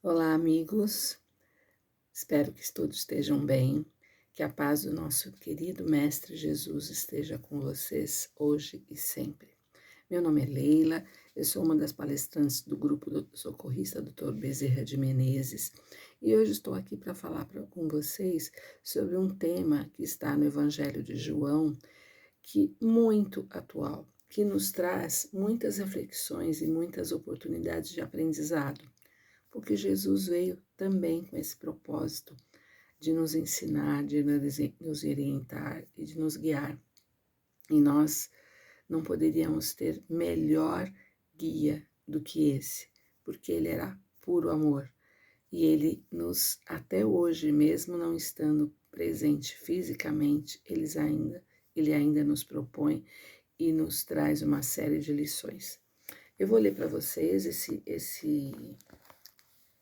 Olá, amigos. Espero que todos estejam bem. Que a paz do nosso querido Mestre Jesus esteja com vocês hoje e sempre. Meu nome é Leila, eu sou uma das palestrantes do grupo do socorrista Dr. Bezerra de Menezes e hoje estou aqui para falar com vocês sobre um tema que está no Evangelho de João, que muito atual, que nos traz muitas reflexões e muitas oportunidades de aprendizado. Porque Jesus veio também com esse propósito de nos ensinar, de nos orientar e de nos guiar. E nós não poderíamos ter melhor guia do que esse, porque ele era puro amor. E ele nos, até hoje, mesmo não estando presente fisicamente, ele ainda nos propõe e nos traz uma série de lições. Eu vou ler para vocês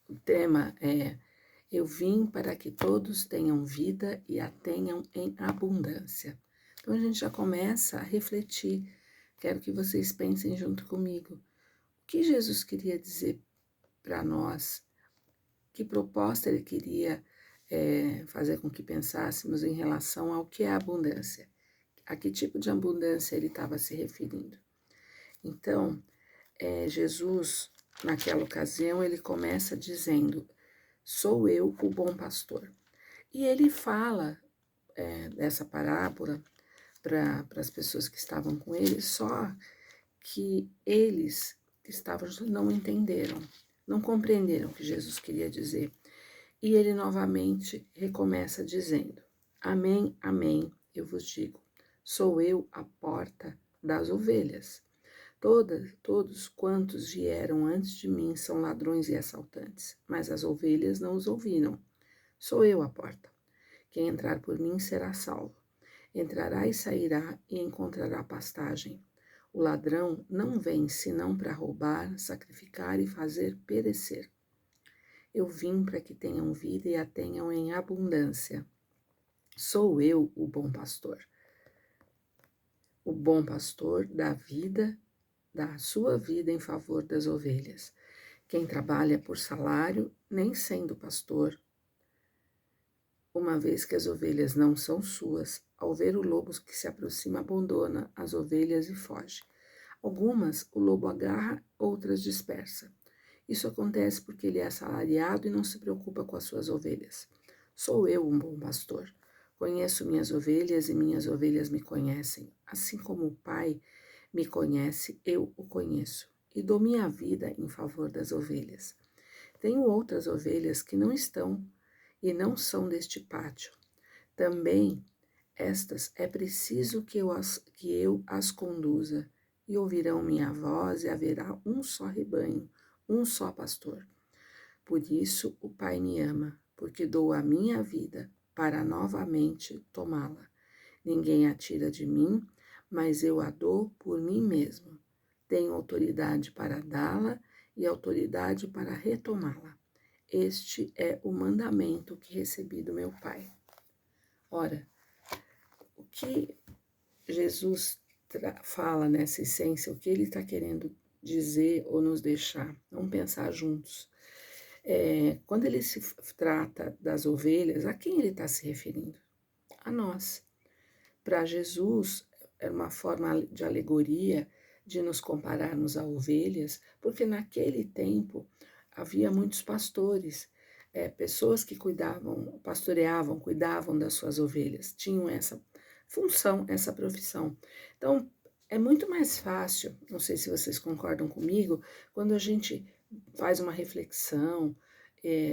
o tema é: eu vim para que todos tenham vida e a tenham em abundância. Então a gente já começa a refletir. Quero que vocês pensem junto comigo. O que Jesus queria dizer para nós? Que proposta ele queria fazer com que pensássemos em relação ao que é abundância? A que tipo de abundância ele estava se referindo? Então, Jesus, naquela ocasião, ele começa dizendo: sou eu o bom pastor. E ele fala dessa parábola para as pessoas que estavam com ele, só que eles que estavam não entenderam, não compreenderam o que Jesus queria dizer. E ele novamente recomeça dizendo: amém, amém, eu vos digo, sou eu a porta das ovelhas. Todos quantos vieram antes de mim são ladrões e assaltantes, mas as ovelhas não os ouviram. Sou eu a porta. Quem entrar por mim será salvo. Entrará e sairá e encontrará pastagem. O ladrão não vem senão para roubar, sacrificar e fazer perecer. Eu vim para que tenham vida e a tenham em abundância. Sou eu o bom pastor. O bom pastor dá a sua vida em favor das ovelhas. Quem trabalha por salário, nem sendo pastor, uma vez que as ovelhas não são suas, ao ver o lobo que se aproxima, abandona as ovelhas e foge. Algumas o lobo agarra, outras dispersa. Isso acontece porque ele é assalariado e não se preocupa com as suas ovelhas. Sou eu um bom pastor. Conheço minhas ovelhas e minhas ovelhas me conhecem. Assim como o Pai me conhece, eu o conheço e dou minha vida em favor das ovelhas. Tenho outras ovelhas que não estão e não são deste pátio. Também estas é preciso que eu as conduza, e ouvirão minha voz, e haverá um só rebanho, um só pastor. Por isso o Pai me ama, porque dou a minha vida para novamente tomá-la. Ninguém a tira de mim, mas eu a dou por mim mesmo. Tenho autoridade para dá-la e autoridade para retomá-la. Este é o mandamento que recebi do meu Pai. Ora, o que Jesus fala nessa essência, o que ele está querendo dizer ou nos deixar? Vamos pensar juntos. Quando ele se trata das ovelhas, a quem ele está se referindo? A nós. Para Jesus, é uma forma de alegoria de nos compararmos a ovelhas, porque naquele tempo havia muitos pastores, pessoas que pastoreavam, cuidavam das suas ovelhas, tinham essa função, essa profissão. Então, é muito mais fácil, não sei se vocês concordam comigo, quando a gente faz uma reflexão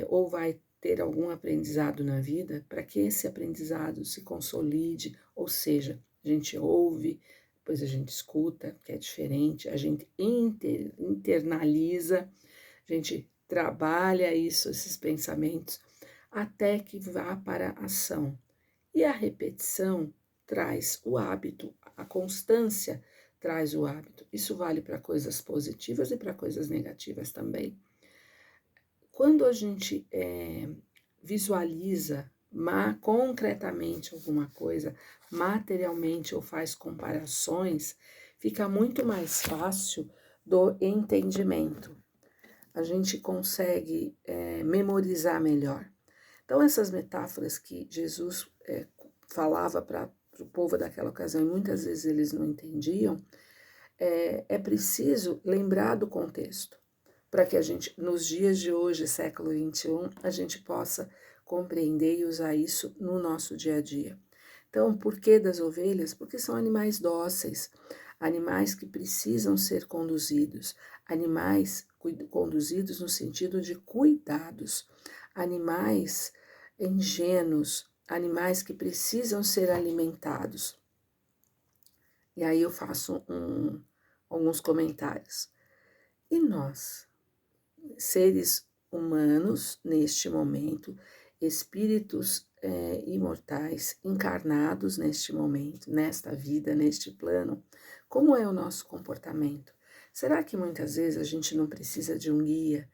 ou vai ter algum aprendizado na vida, para que esse aprendizado se consolide, ou seja, a gente ouve, depois a gente escuta, que é diferente, a gente internaliza, a gente trabalha isso, esses pensamentos, até que vá para a ação. E a repetição traz o hábito, a constância traz o hábito. Isso vale para coisas positivas e para coisas negativas também. Quando a gente visualiza concretamente alguma coisa, materialmente, ou faz comparações, fica muito mais fácil do entendimento. a gente consegue memorizar melhor. Então, essas metáforas que Jesus falava para o povo daquela ocasião, e muitas vezes eles não entendiam, é preciso lembrar do contexto, para que a gente, nos dias de hoje, século XXI, a gente possa compreender e usar isso no nosso dia a dia. Então, por que das ovelhas? Porque são animais dóceis, animais que precisam ser conduzidos, animais conduzidos no sentido de cuidados, animais ingênuos, animais que precisam ser alimentados. E aí eu faço alguns comentários. E nós, seres humanos, neste momento, espíritos imortais, encarnados neste momento, nesta vida, neste plano, como é o nosso comportamento? Será que muitas vezes a gente não precisa de um guia,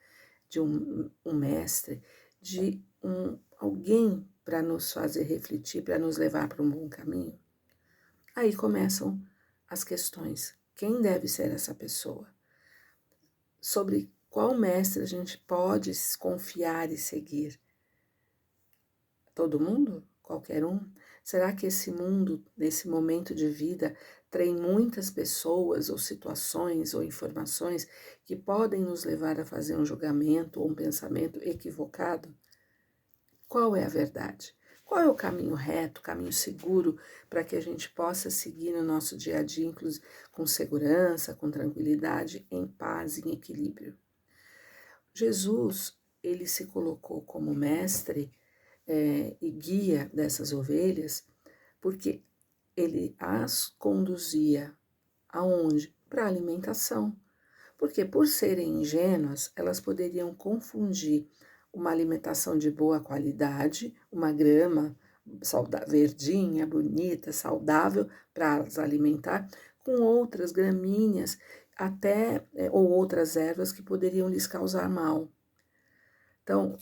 de um mestre, de alguém para nos fazer refletir, para nos levar para um bom caminho? Aí começam as questões. Quem deve ser essa pessoa? Sobre qual mestre a gente pode confiar e seguir? Todo mundo? Qualquer um? Será que esse mundo, nesse momento de vida, tem muitas pessoas ou situações ou informações que podem nos levar a fazer um julgamento ou um pensamento equivocado? Qual é a verdade? Qual é o caminho reto, caminho seguro para que a gente possa seguir no nosso dia a dia, inclusive com segurança, com tranquilidade, em paz, em equilíbrio? Jesus, ele se colocou como mestre e guia dessas ovelhas, porque ele as conduzia aonde? Para a alimentação. Porque por serem ingênuas, elas poderiam confundir uma alimentação de boa qualidade, uma grama verdinha, bonita, saudável para as alimentar, com outras gramíneas, até ou outras ervas que poderiam lhes causar mal. Então,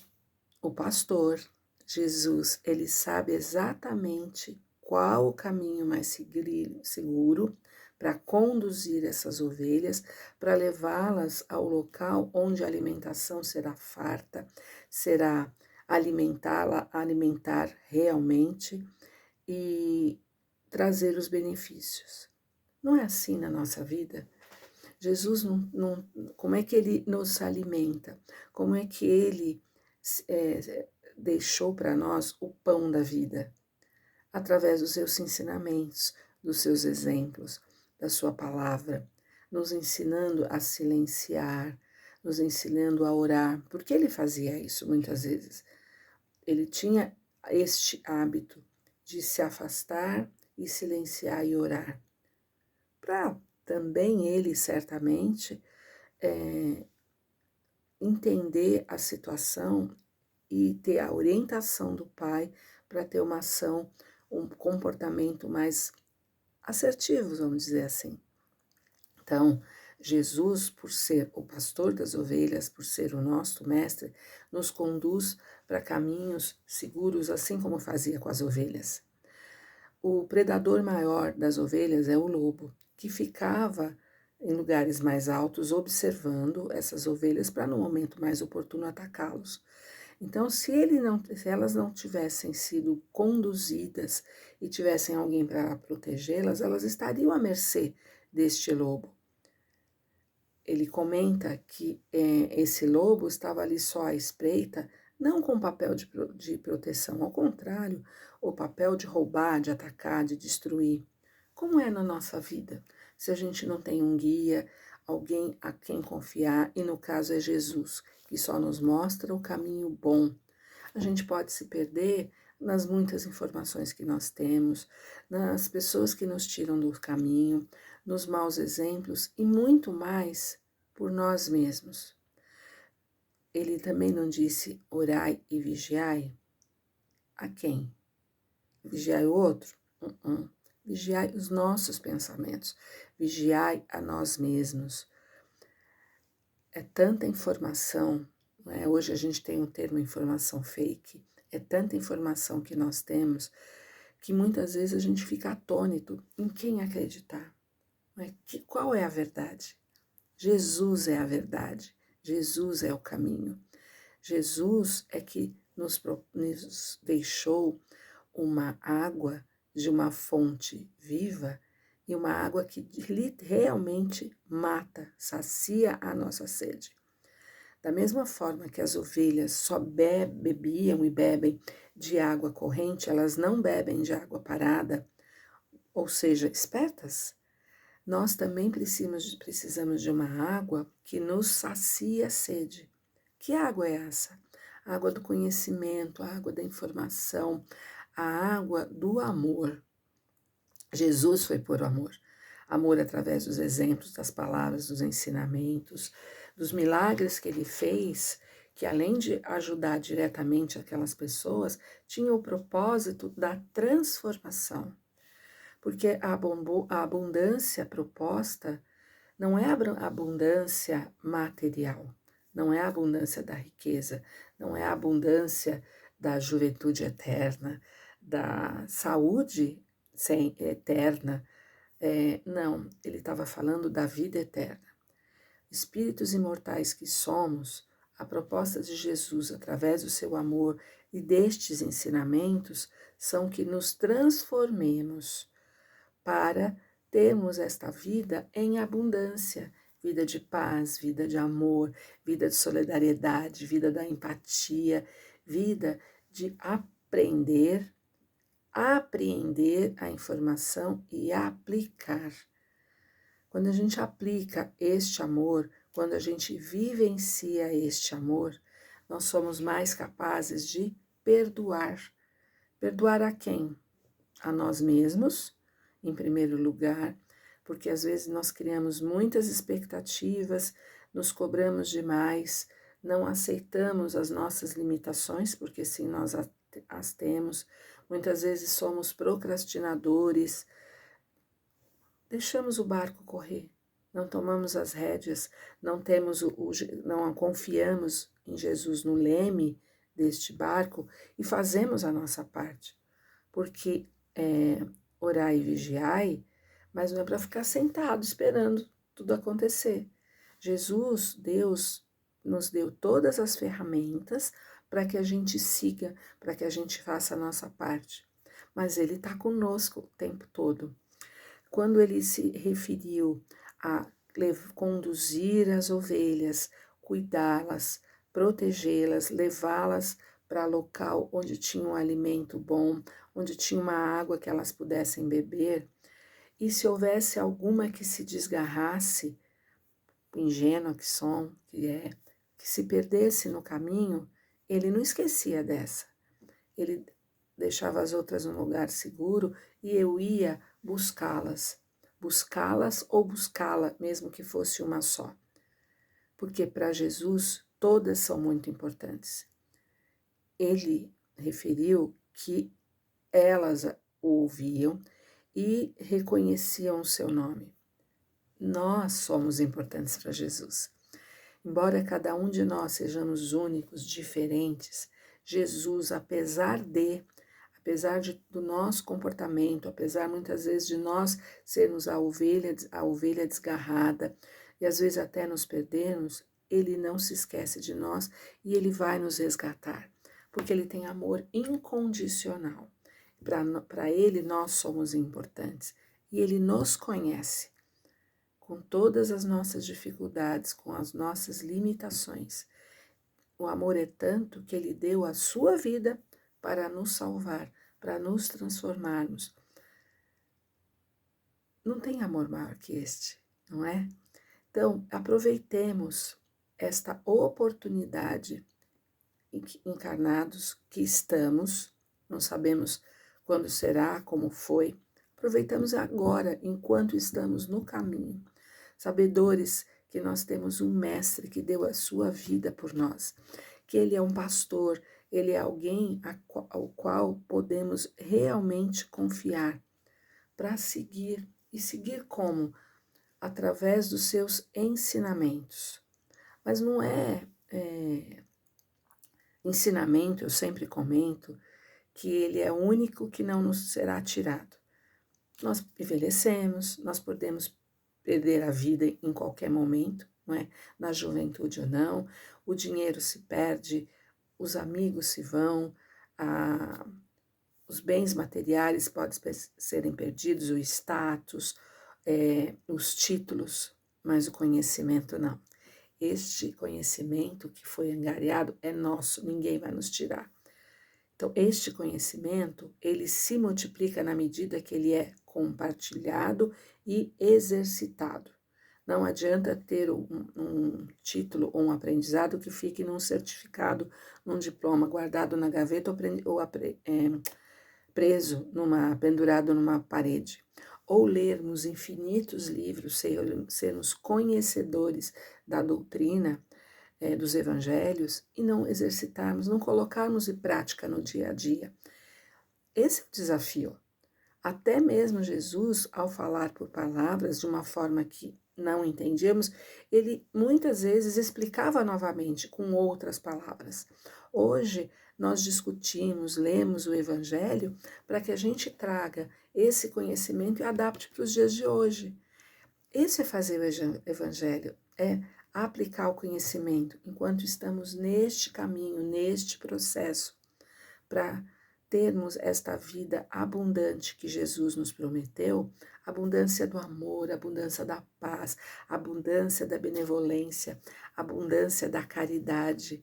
o pastor, Jesus, ele sabe exatamente qual o caminho mais seguro para conduzir essas ovelhas, para levá-las ao local onde a alimentação será farta, será alimentar realmente e trazer os benefícios. Não é assim na nossa vida? Jesus, como é que ele nos alimenta? Como é que ele deixou para nós o pão da vida? Através dos seus ensinamentos, dos seus exemplos, da sua palavra, nos ensinando a silenciar, nos ensinando a orar. Por que ele fazia isso muitas vezes? Ele tinha este hábito de se afastar e silenciar e orar. Para também ele, certamente, entender a situação e ter a orientação do Pai para ter uma ação, um comportamento mais assertivo, vamos dizer assim. Então, Jesus, por ser o pastor das ovelhas, por ser o nosso mestre, nos conduz para caminhos seguros, assim como fazia com as ovelhas. O predador maior das ovelhas é o lobo, que ficava em lugares mais altos observando essas ovelhas para no momento mais oportuno atacá-los. Então, se elas não tivessem sido conduzidas e tivessem alguém para protegê-las, elas estariam à mercê deste lobo. Ele comenta que esse lobo estava ali só à espreita, não com papel de proteção, ao contrário, o papel de roubar, de atacar, de destruir. Como é na nossa vida? Se a gente não tem um guia, alguém a quem confiar, e no caso é Jesus, que só nos mostra o caminho bom. A gente pode se perder nas muitas informações que nós temos, nas pessoas que nos tiram do caminho, nos maus exemplos e muito mais por nós mesmos. Ele também não disse orai e vigiai? A quem? Vigiai o outro? Vigiai os nossos pensamentos, vigiai a nós mesmos. É tanta informação, não é? Hoje a gente tem o termo informação fake, é tanta informação que nós temos que muitas vezes a gente fica atônito em quem acreditar. Não é? Qual é a verdade? Jesus é a verdade. Jesus é o caminho. Jesus é que nos deixou uma água de uma fonte viva e uma água que realmente mata, sacia a nossa sede. Da mesma forma que as ovelhas só bebiam e bebem de água corrente, elas não bebem de água parada, ou seja, espertas, nós também precisamos de uma água que nos sacia a sede. Que água é essa? A água do conhecimento, a água da informação, a água do amor. Jesus foi por amor. Amor através dos exemplos, das palavras, dos ensinamentos, dos milagres que ele fez, que além de ajudar diretamente aquelas pessoas, tinha o propósito da transformação. Porque a abundância proposta não é a abundância material, não é a abundância da riqueza, não é a abundância da juventude eterna, da saúde eterna. Não, ele estava falando da vida eterna. Espíritos imortais que somos, a proposta de Jesus, através do seu amor e destes ensinamentos, são que nos transformemos para termos esta vida em abundância, vida de paz, vida de amor, vida de solidariedade, vida da empatia, vida de aprender, apreender a informação e aplicar. Quando a gente aplica este amor, quando a gente vivencia este amor, nós somos mais capazes de perdoar. Perdoar a quem? A nós mesmos, em primeiro lugar, porque às vezes nós criamos muitas expectativas, nos cobramos demais, não aceitamos as nossas limitações, porque sim, nós as temos. Muitas vezes somos procrastinadores, deixamos o barco correr, não tomamos as rédeas, não confiamos em Jesus no leme deste barco e fazemos a nossa parte, porque orai e vigiai, mas não é para ficar sentado esperando tudo acontecer. Jesus, Deus, nos deu todas as ferramentas para que a gente siga, para que a gente faça a nossa parte, mas Ele está conosco o tempo todo. Quando Ele se referiu a conduzir as ovelhas, cuidá-las, protegê-las, levá-las para local onde tinha um alimento bom, onde tinha uma água que elas pudessem beber, e se houvesse alguma que se desgarrasse, ingênua que se perdesse no caminho, ele não esquecia dessa. Ele deixava as outras num lugar seguro e eu ia buscá-las ou buscá-la, mesmo que fosse uma só. Porque para Jesus todas são muito importantes. Ele referiu que elas o ouviam e reconheciam o seu nome. Nós somos importantes para Jesus. Embora cada um de nós sejamos únicos, diferentes, Jesus, apesar do nosso comportamento, apesar muitas vezes de nós sermos a ovelha desgarrada e às vezes até nos perdermos, Ele não se esquece de nós e Ele vai nos resgatar, porque Ele tem amor incondicional. Para Ele nós somos importantes e Ele nos conhece com todas as nossas dificuldades, com as nossas limitações. O amor é tanto que Ele deu a sua vida para nos salvar, para nos transformarmos. Não tem amor maior que este, não é? Então, aproveitemos esta oportunidade encarnados que estamos, não sabemos quando será, como foi, aproveitamos agora, enquanto estamos no caminho, sabedores que nós temos um mestre que deu a sua vida por nós, que ele é um pastor, ele é alguém ao qual podemos realmente confiar para seguir. E seguir como? Através dos seus ensinamentos. Mas não ensinamento, eu sempre comento, que ele é o único que não nos será tirado. Nós envelhecemos, nós podemos perder a vida em qualquer momento, não é? Na juventude ou não, o dinheiro se perde, os amigos se vão, os bens materiais podem serem perdidos, o status, os títulos, mas o conhecimento não. Este conhecimento que foi angariado é nosso, ninguém vai nos tirar. Então, este conhecimento, ele se multiplica na medida que ele é compartilhado e exercitado. Não adianta ter um título ou um aprendizado que fique num certificado, num diploma guardado na gaveta ou preso, pendurado numa parede. Ou lermos infinitos livros, sermos conhecedores da doutrina, dos evangelhos, e não exercitarmos, não colocarmos em prática no dia a dia. Esse é o desafio. Até mesmo Jesus, ao falar por palavras de uma forma que não entendíamos, ele muitas vezes explicava novamente com outras palavras. Hoje nós discutimos, lemos o Evangelho para que a gente traga esse conhecimento e adapte para os dias de hoje. Esse é fazer o Evangelho, é aplicar o conhecimento enquanto estamos neste caminho, neste processo, para termos esta vida abundante que Jesus nos prometeu, abundância do amor, abundância da paz, abundância da benevolência, abundância da caridade.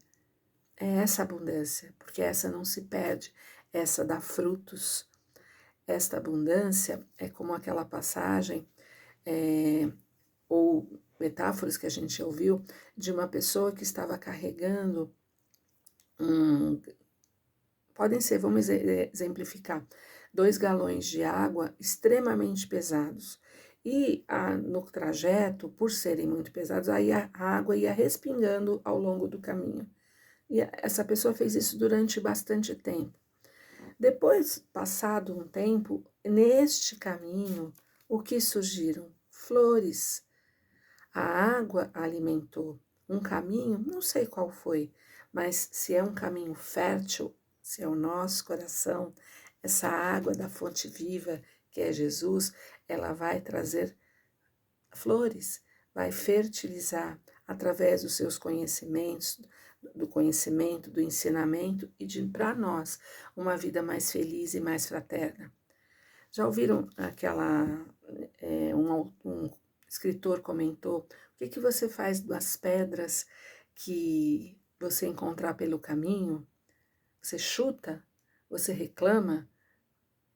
É essa abundância, porque essa não se perde, essa dá frutos. Esta abundância é como aquela passagem, ou metáforas que a gente ouviu, de uma pessoa que estava carregando podem ser, vamos exemplificar, 2 galões de água extremamente pesados. E no trajeto, por serem muito pesados, aí a água ia respingando ao longo do caminho. E essa pessoa fez isso durante bastante tempo. Depois, passado um tempo, neste caminho, o que surgiram? Flores. A água alimentou um caminho, não sei qual foi, mas se é um caminho fértil, se é o nosso coração, essa água da fonte viva, que é Jesus, ela vai trazer flores, vai fertilizar através dos seus conhecimentos, do conhecimento, do ensinamento e para nós uma vida mais feliz e mais fraterna. Já ouviram um escritor comentou, o que você faz das pedras que você encontrar pelo caminho? Você chuta? Você reclama?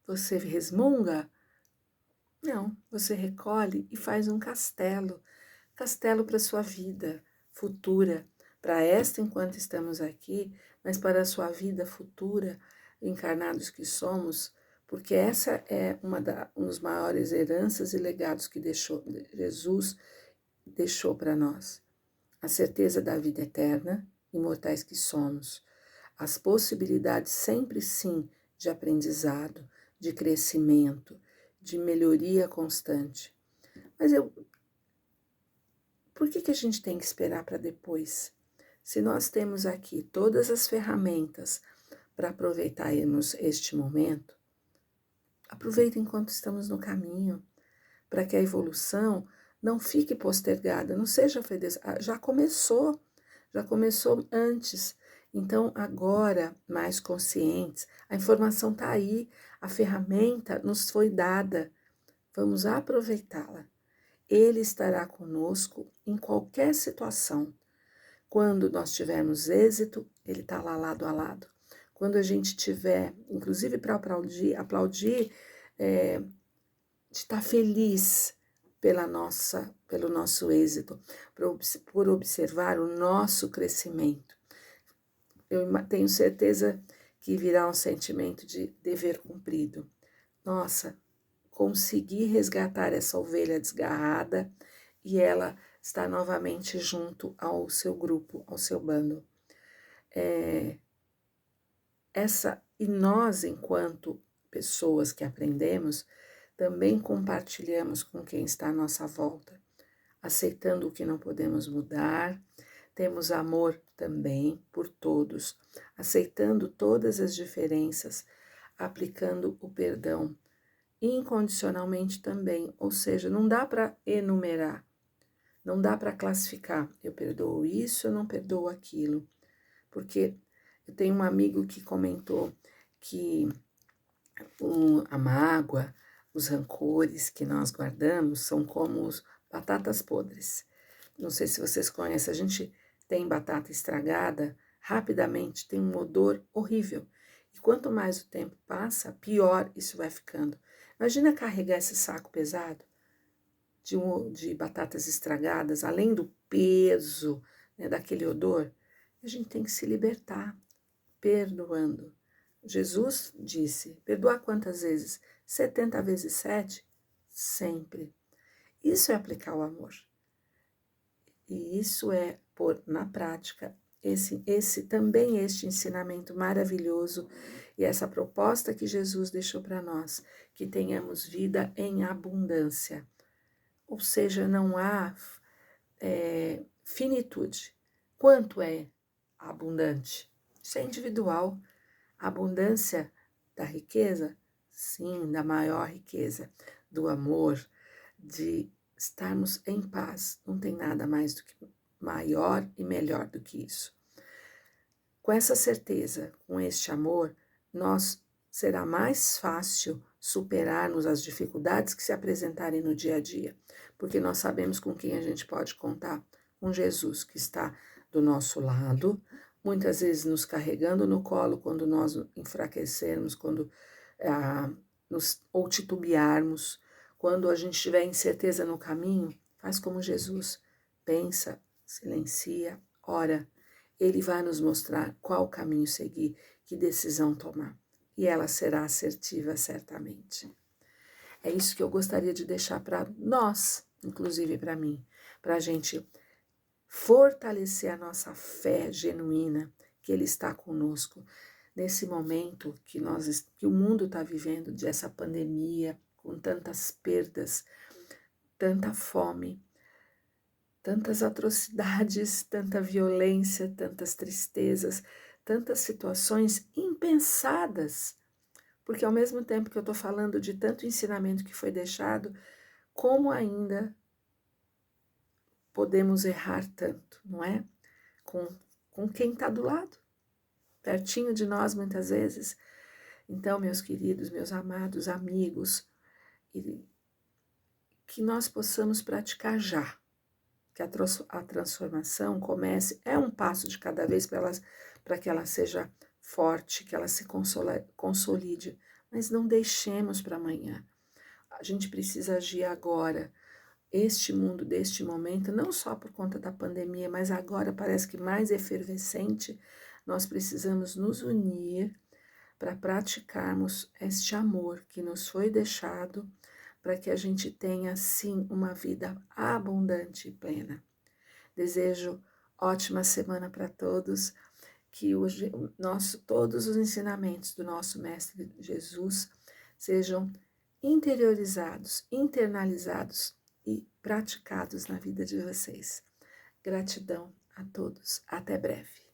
Você resmunga? Não, você recolhe e faz um castelo para a sua vida futura, para esta enquanto estamos aqui, mas para a sua vida futura, encarnados que somos, porque essa é um dos maiores heranças e legados que Jesus deixou para nós. A certeza da vida eterna, imortais que somos, as possibilidades sempre sim de aprendizado, de crescimento, de melhoria constante. Mas por que a gente tem que esperar para depois? Se nós temos aqui todas as ferramentas para aproveitarmos este momento, aproveita enquanto estamos no caminho, para que a evolução não fique postergada, não seja já começou antes. Então, agora, mais conscientes, a informação está aí, a ferramenta nos foi dada, vamos aproveitá-la. Ele estará conosco em qualquer situação. Quando nós tivermos êxito, ele está lá lado a lado. Quando a gente tiver, inclusive para aplaudir, de estar feliz pelo nosso êxito, por observar o nosso crescimento. Eu tenho certeza que virá um sentimento de dever cumprido. Nossa, consegui resgatar essa ovelha desgarrada e ela está novamente junto ao seu grupo, ao seu bando. E nós, enquanto pessoas que aprendemos, também compartilhamos com quem está à nossa volta, aceitando o que não podemos mudar, temos amor também por todos, aceitando todas as diferenças, aplicando o perdão incondicionalmente também, ou seja, não dá para enumerar, Não dá para classificar, eu perdoo isso, eu não perdoo aquilo, porque eu tenho um amigo que comentou que a mágoa, os rancores que nós guardamos são como batatas podres. Não sei se vocês conhecem, a gente tem batata estragada, rapidamente tem um odor horrível. E quanto mais o tempo passa, pior isso vai ficando. Imagina carregar esse saco pesado de batatas estragadas, além do peso, né, daquele odor. A gente tem que se libertar, perdoando. Jesus disse, perdoar quantas vezes? 70 vezes 7? Sempre. Isso é aplicar o amor. E isso é pôr na prática este ensinamento maravilhoso e essa proposta que Jesus deixou para nós, que tenhamos vida em abundância. Ou seja, não há finitude. Quanto é abundante? Isso é individual. A abundância da riqueza? Sim, da maior riqueza, do amor, de estarmos em paz. Não tem nada mais do que maior e melhor do que isso. Com essa certeza, com este amor, será mais fácil superarmos as dificuldades que se apresentarem no dia a dia, porque nós sabemos com quem a gente pode contar, com Jesus que está do nosso lado, muitas vezes nos carregando no colo quando nós enfraquecermos, quando ou titubearmos, quando a gente tiver incerteza no caminho, faz como Jesus, pensa, silencia, ora. Ele vai nos mostrar qual caminho seguir, que decisão tomar. E ela será assertiva, certamente. É isso que eu gostaria de deixar para nós, inclusive para mim, para a gente fortalecer a nossa fé genuína, que Ele está conosco nesse momento que o mundo está vivendo, dessa pandemia, com tantas perdas, tanta fome, tantas atrocidades, tanta violência, tantas tristezas, tantas situações impensadas, porque ao mesmo tempo que eu estou falando de tanto ensinamento que foi deixado, como ainda podemos errar tanto, não é? Com quem está do lado, pertinho de nós muitas vezes. Então, meus queridos, meus amados amigos, que nós possamos praticar já, que a transformação comece, é um passo de cada vez para que ela seja forte, que ela se consolide, mas não deixemos para amanhã. A gente precisa agir agora. Este mundo, deste momento, não só por conta da pandemia, mas agora parece que mais efervescente, nós precisamos nos unir para praticarmos este amor que nos foi deixado, para que a gente tenha, sim, uma vida abundante e plena. Desejo ótima semana para todos, que todos os ensinamentos do nosso Mestre Jesus sejam interiorizados, internalizados e praticados na vida de vocês. Gratidão a todos. Até breve.